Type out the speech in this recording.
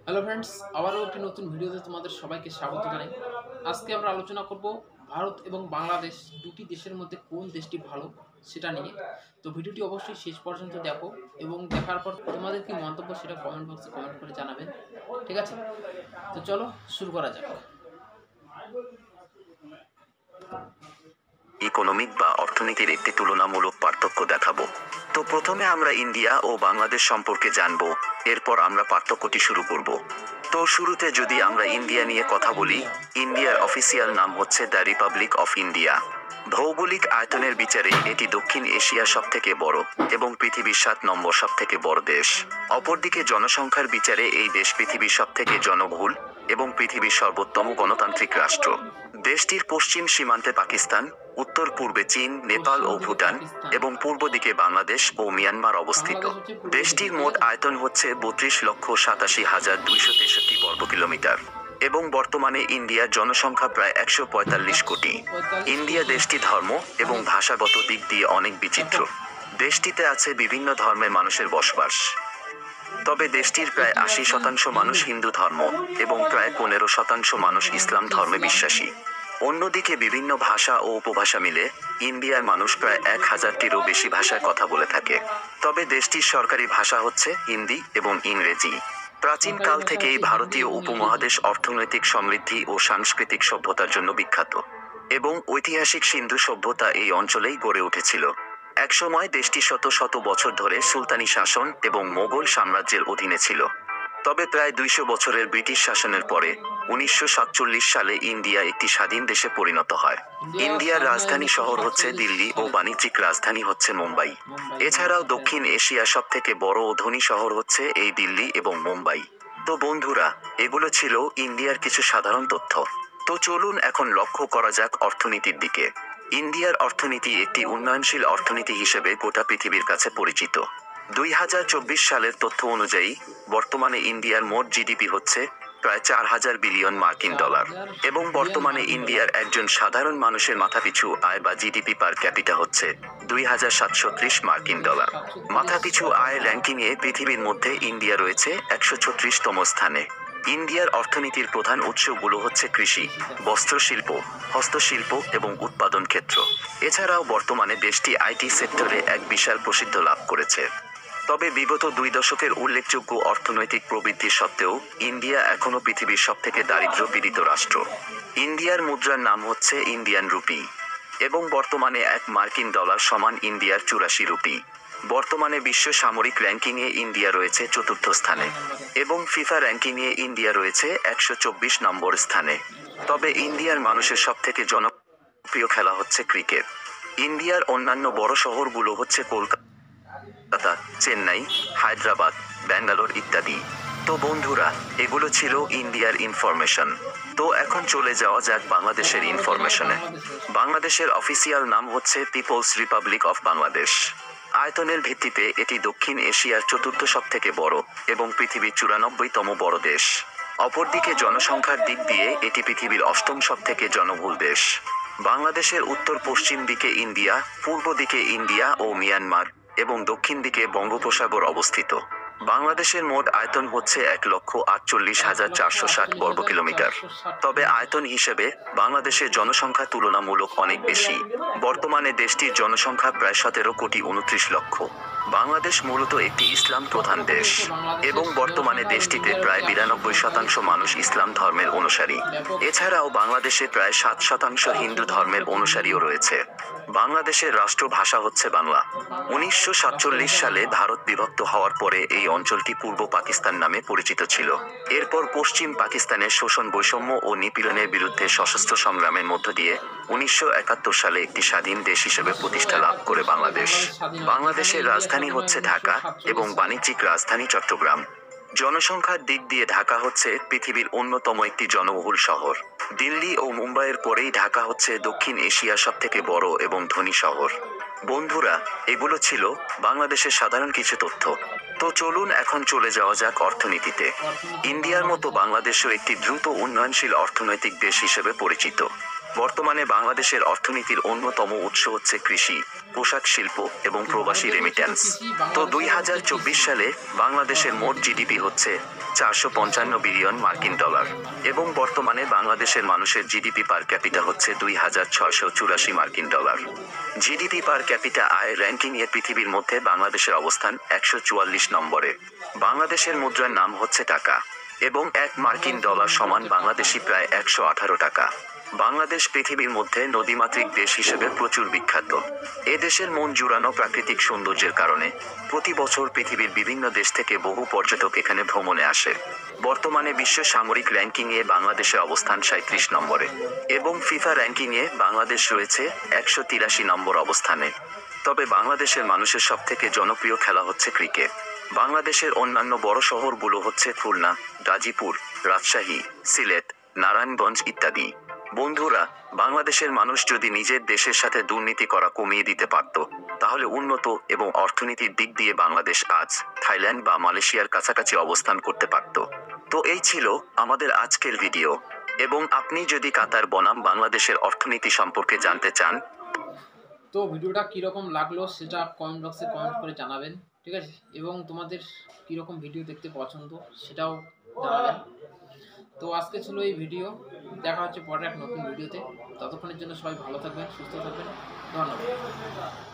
Hello friends, আবারও একটি নতুন ভিডিওতে তোমাদের সবাইকে স্বাগত জানাই। আজকে আমরা আলোচনা করব ভারত এবং বাংলাদেশ দুটি দেশের মধ্যে কোন দেশটি ভালো সেটা নিয়ে। তো ভিডিওটি অবশ্যই শেষ পর্যন্ত দেখো এবং দেখার পর তোমাদের কি মন্তব্য সেটা কমেন্ট বক্সে কমেন্ট করে জানাবেন। ঠিক আছে, তো চলো শুরু করা যাক। ইকোনমিক বা অর্থনীতির একটি তুলনামূলক পার্থক্য দেখাবো। তো প্রথমে আমরা ইন্ডিয়া ও বাংলাদেশ সম্পর্কে জানবো, এরপর আমরা পার্থক্যটি শুরু করব। তো শুরুতে যদি আমরা ইন্ডিয়া নিয়ে কথা বলি, ইন্ডিয়ার অফিসিয়াল নাম হচ্ছে দ্য রিপাবলিক অফ ইন্ডিয়া। ভৌগোলিক আয়তনের বিচারে এটি দক্ষিণ এশিয়ার সবথেকে বড় এবং পৃথিবীর 7 নম্বর সবথেকে বড় দেশ। অপরদিকে জনসংখ্যার বিচারে এই দেশ পৃথিবীর সবথেকে জনবহুল এবং পৃথিবীর সর্বোত্তম গণতান্ত্রিক রাষ্ট্র। দেশটির পশ্চিম সীমান্তে পাকিস্তান, উত্তর পূর্বে চীন, নেপাল ও ভুটান এবং পূর্ব দিকে বাংলাদেশ ও মিয়ানমার অবস্থিত। দেশটির মোট আয়তন হচ্ছে 32,87,263 বর্গ কিলোমিটার এবং বর্তমানে ইন্ডিয়ার জনসংখ্যা প্রায় 145 কোটি। ইন্ডিয়া দেশটি ধর্ম এবং ভাষাগত দিক দিয়ে অনেক বিচিত্র। দেশটিতে আছে বিভিন্ন ধর্মের মানুষের বসবাস। তবে দেশটির প্রায় 80% মানুষ হিন্দু ধর্ম এবং প্রায় 15% মানুষ ইসলাম ধর্মে বিশ্বাসী। অন্যদিকে বিভিন্ন ভাষা ও উপভাষা মিলে ইন্ডিয়ার মানুষ প্রায় 1000-টিরও বেশি ভাষায় কথা বলে থাকে। তবে দেশটির সরকারি ভাষা হচ্ছে হিন্দি এবং ইংরেজি। প্রাচীনকাল থেকেই ভারতীয় উপমহাদেশ অর্থনৈতিক সমৃদ্ধি ও সাংস্কৃতিক সভ্যতার জন্য বিখ্যাত এবং ঐতিহাসিক সিন্ধু সভ্যতা এই অঞ্চলেই গড়ে উঠেছিল। একসময় দেশটি শত শত বছর ধরে সুলতানি শাসন এবং মোগল সাম্রাজ্যের অধীনে ছিল। তবে প্রায় 200 বছরের ব্রিটিশ শাসনের পরে 1947 সালে ইন্ডিয়া একটি স্বাধীন দেশে পরিণত হয়। ইন্ডিয়ার রাজধানী শহর হচ্ছে দিল্লি ও বাণিজ্যিক রাজধানী হচ্ছে মুম্বাই। এছাড়াও দক্ষিণ এশিয়ার সবথেকে বড় ও ধনী শহর হচ্ছে এই দিল্লি এবং মুম্বাই। তো বন্ধুরা, এগুলো ছিল ইন্ডিয়ার কিছু সাধারণ তথ্য। তো চলুন এখন লক্ষ্য করা যাক অর্থনীতির দিকে। ইন্ডিয়ার অর্থনীতি একটি উন্নয়নশীল অর্থনীতি হিসেবে গোটা পৃথিবীর কাছে পরিচিত। 2024 সালের তথ্য অনুযায়ী বর্তমানে ইন্ডিয়ার মোট জিডিপি হচ্ছে প্রায় 4000 বিলিয়ন মার্কিন ডলার এবং বর্তমানে ইন্ডিয়ার একজন সাধারণ মানুষের মাথাপিছু আয় বা জিডিপি পার ক্যাপিটা হচ্ছে 2730 মার্কিন ডলার। মাথাপিছু আয় র্যাঙ্কিংয়ে পৃথিবীর মধ্যে ইন্ডিয়া রয়েছে 136তম স্থানে। ইন্ডিয়ার অর্থনীতির প্রধান উৎসগুলো হচ্ছে কৃষি, বস্ত্রশিল্প, হস্তশিল্প এবং উৎপাদন ক্ষেত্র। এছাড়াও বর্তমানে দেশটি আইটি সেক্টরে এক বিশাল প্রসিদ্ধি লাভ করেছে। তবে বিগত 2 দশকের উল্লেখযোগ্য অর্থনৈতিক প্রবৃদ্ধি সত্ত্বেও ইন্ডিয়া এখনও পৃথিবীর সবথেকে দারিদ্র্য পীড়িত রাষ্ট্র। ইন্ডিয়ার মুদ্রার নাম হচ্ছে ইন্ডিয়ান রুপি এবং বর্তমানে 1 মার্কিন ডলার সমান ইন্ডিয়ার 84 রুপি। বর্তমানে বিশ্ব সামরিক র্যাঙ্কিংয়ে ইন্ডিয়া রয়েছে 4র্থ স্থানে এবং ফিফা র্যাঙ্কিংয়ে ইন্ডিয়া রয়েছে 124 নম্বর স্থানে। তবে ইন্ডিয়ার মানুষের সবথেকে জনপ্রিয় খেলা হচ্ছে ক্রিকেট। ইন্ডিয়ার অন্যান্য বড় শহরগুলো হচ্ছে কলকাতা, চেন্নাই, হায়দ্রাবাদ, ব্যাঙ্গালোর ইত্যাদি। তো বন্ধুরা, এগুলো ছিল ইন্ডিয়ার ইনফরমেশন। তো এখন চলে যাওয়া যাক বাংলাদেশের ইনফরমেশনে। বাংলাদেশের অফিসিয়াল নাম হচ্ছে পিপলস রিপাবলিক অফ বাংলাদেশ। আয়তনের ভিত্তিতে এটি দক্ষিণ এশিয়ার 4র্থ সবথেকে বড় এবং পৃথিবীর 94তম বড় দেশ। অপরদিকে জনসংখ্যার দিক দিয়ে এটি পৃথিবীর 8ম সবথেকে জনবহুল দেশ। বাংলাদেশের উত্তর পশ্চিম দিকে ইন্ডিয়া, পূর্ব দিকে ইন্ডিয়া ও মিয়ানমার এবং দক্ষিণ দিকে বঙ্গোপসাগর অবস্থিত। বাংলাদেশের মোট আয়তন হচ্ছে 1,48,460 বর্গ কিলোমিটার। তবে আয়তন হিসেবে বাংলাদেশের জনসংখ্যা তুলনামূলক অনেক বেশি। বর্তমানে দেশটির জনসংখ্যা প্রায় 17,29,00,000। বাংলাদেশ মূলত একটি ইসলাম প্রধান দেশ এবং বর্তমানে দেশটিতে প্রায় 92% মানুষ ইসলাম ধর্মের অনুসারী। এছাড়াও বাংলাদেশে প্রায় 7% হিন্দু ধর্মের অনুসারীও রয়েছে। বাংলাদেশের রাষ্ট্রভাষা হচ্ছে বাংলা। 1947 সালে ভারত বিভক্ত হওয়ার পরে এই অঞ্চলটি পূর্ব পাকিস্তান নামে পরিচিত ছিল। এরপর পশ্চিম পাকিস্তানের শোষণ, বৈষম্য ও নিপীড়নের বিরুদ্ধে সশস্ত্র সংগ্রামের মধ্য দিয়ে 1971 সালে একটি স্বাধীন দেশ হিসেবে প্রতিষ্ঠা লাভ করে বাংলাদেশ। বাংলাদেশের রাজধানী হচ্ছে ঢাকা এবং বাণিজ্যিক রাজধানী চট্টগ্রাম। জনসংখ্যার দিক দিয়ে ঢাকা হচ্ছে পৃথিবীর অন্যতম একটি জনবহুল শহর। দিল্লি ও মুম্বাইয়ের পরেই ঢাকা হচ্ছে দক্ষিণ এশিয়ার সবথেকে বড় এবং ধনী শহর। বন্ধুরা, এগুলো ছিল বাংলাদেশের সাধারণ কিছু তথ্য। তো চলুন এখন চলে যাওয়া যাক অর্থনীতিতে। ইন্ডিয়ার মতো বাংলাদেশও একটি দ্রুত উন্নয়নশীল অর্থনৈতিক দেশ হিসেবে পরিচিত। বর্তমানে বাংলাদেশের অর্থনীতির অন্যতম উৎস হচ্ছে কৃষি, পোশাক শিল্প এবং প্রবাসী রেমিট্যান্স। তো 2024 সালে বাংলাদেশের মোট জিডিপি হচ্ছে 455 বিলিয়ন মার্কিন ডলার এবং বর্তমানে বাংলাদেশের মানুষের জিডিপি পার ক্যাপিটা হচ্ছে 2684 মার্কিন ডলার। জিডিপি পার ক্যাপিটা আয় র্যাঙ্কিংয়ে পৃথিবীর মধ্যে বাংলাদেশের অবস্থান 144 নম্বরে। বাংলাদেশের মুদ্রার নাম হচ্ছে টাকা এবং 1 মার্কিন ডলার সমান বাংলাদেশি প্রায় 118 টাকা। বাংলাদেশ পৃথিবীর মধ্যে নদীমাতৃক দেশ হিসেবে প্রচুর বিখ্যাত। এ দেশের মন জুড়ানো প্রাকৃতিক সৌন্দর্যের কারণে প্রতি বছর পৃথিবীর বিভিন্ন দেশ থেকে বহু পর্যটক এখানে ভ্রমণে আসে। বর্তমানে বিশ্ব সামরিক র্যাঙ্কিংয়ে বাংলাদেশের অবস্থান 37 নম্বরে এবং ফিফা র্যাঙ্কিংয়ে বাংলাদেশ রয়েছে 183 নম্বর অবস্থানে। তবে বাংলাদেশের মানুষের সবথেকে জনপ্রিয় খেলা হচ্ছে ক্রিকেট। বাংলাদেশের অন্যান্য বড় শহরগুলো হচ্ছে খুলনা, গাজীপুর, রাজশাহী, সিলেট, নারায়ণগঞ্জ ইত্যাদি। বন্ধুরা, বাংলাদেশের মানুষ যদি নিজের দেশের সাথে দুর্নীতি করা কমিয়ে দিতে পারত, তাহলে উন্নত এবং অর্থনীতির দিক দিয়ে বাংলাদেশ আজ থাইল্যান্ড বা মালয়েশিয়ার কাছাকাছি অবস্থান করতে পারত। তো এই ছিল আমাদের আজকের ভিডিও, এবং আপনি যদি কাতার বনাম বাংলাদেশের অর্থনীতি সম্পর্কে জানতে চান, তো ভিডিওটা কীরকম লাগলো সেটা কমেন্ট বক্সে কমেন্ট করে জানাবেন, ঠিক আছে? এবং তোমাদের কীরকম ভিডিও দেখতে পছন্দ সেটাও জানাবেন। তো আজকে ছিল এই ভিডিও, দেখা হচ্ছে পরে এক নতুন ভিডিওতে। ততক্ষণের জন্য সবাই ভালো থাকবেন, সুস্থ থাকবেন, ধন্যবাদ।